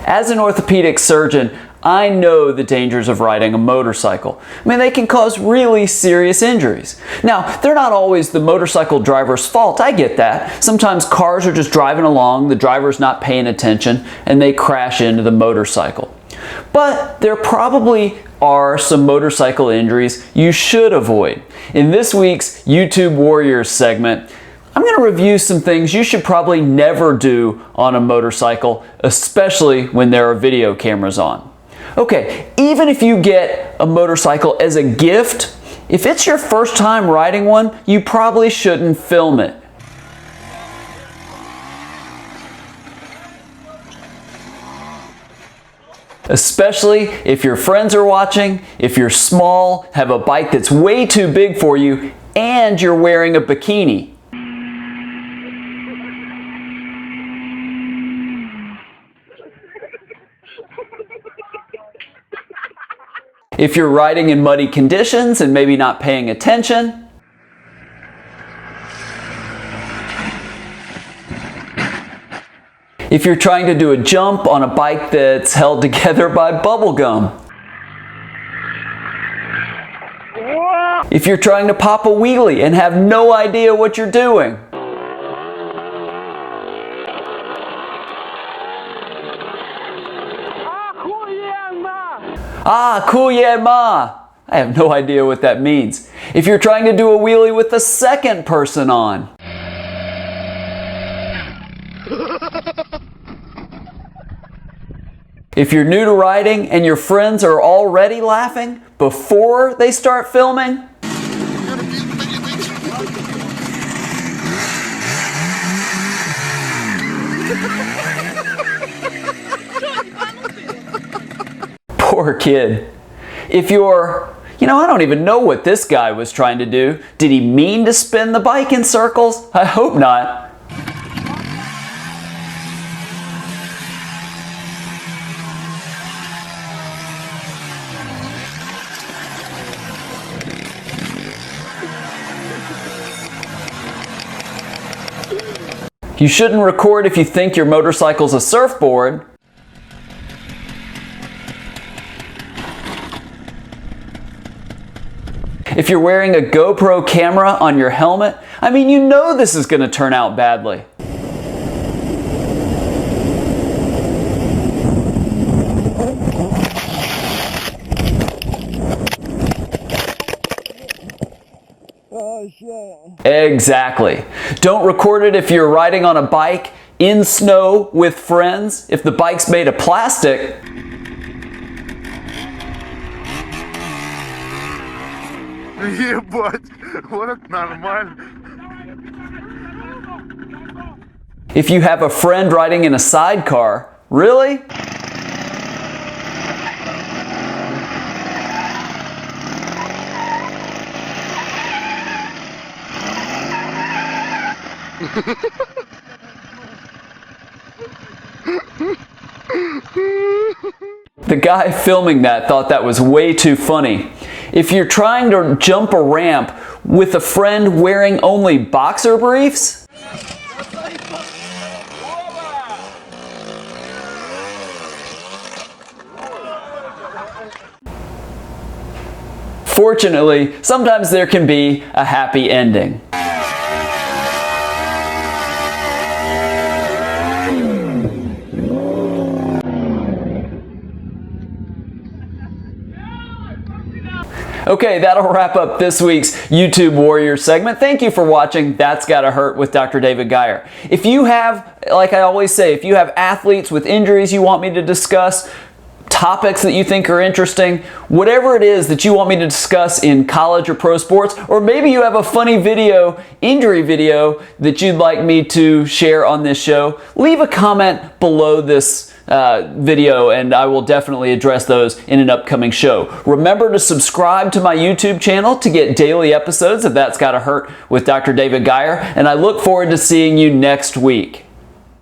As an orthopedic surgeon, I know the dangers of riding a motorcycle. I mean, they can cause really serious injuries. Now, they're not always the motorcycle driver's fault, I get that. Sometimes cars are just driving along, the driver's not paying attention, and they crash into the motorcycle. But there probably are some motorcycle injuries you should avoid. In this week's YouTube Warriors segment, I'm going to review some things you should probably never do on a motorcycle, especially when there are video cameras on. Okay, even if you get a motorcycle as a gift, if it's your first time riding one, you probably shouldn't film it. Especially if your friends are watching, if you're small, have a bike that's way too big for you, and you're wearing a bikini. If you're riding in muddy conditions and maybe not paying attention. If you're trying to do a jump on a bike that's held together by bubble gum. If you're trying to pop a wheelie and have no idea what you're doing. Ah, kuyema! I have no idea what that means. If you're trying to do a wheelie with the second person on. If you're new to riding and your friends are already laughing before they start filming. Poor kid. If you're, I don't even know what this guy was trying to do. Did he mean to spin the bike in circles? I hope not. You shouldn't record if you think your motorcycle's a surfboard. If you're wearing a GoPro camera on your helmet, I mean, you know this is going to turn out badly. Oh, shit. Exactly. Don't record it if you're riding on a bike in snow with friends. If the bike's made of plastic, Ебать, вот нормально. if you have a friend riding in a sidecar, really? The guy filming that thought that was way too funny. If you're trying to jump a ramp with a friend wearing only boxer briefs, fortunately, sometimes there can be a happy ending. Okay, that'll wrap up this week's YouTube Warriors segment. Thank you for watching That's Gotta Hurt with Dr. David Geier. If you have, like I always say, if you have athletes with injuries you want me to discuss, topics that you think are interesting, whatever it is that you want me to discuss in college or pro sports, or maybe you have a funny video, injury video, that you'd like me to share on this show, leave a comment below this video and I will definitely address those in an upcoming show. Remember to subscribe to my YouTube channel to get daily episodes of That's Gotta Hurt with Dr. David Geier, and I look forward to seeing you next week.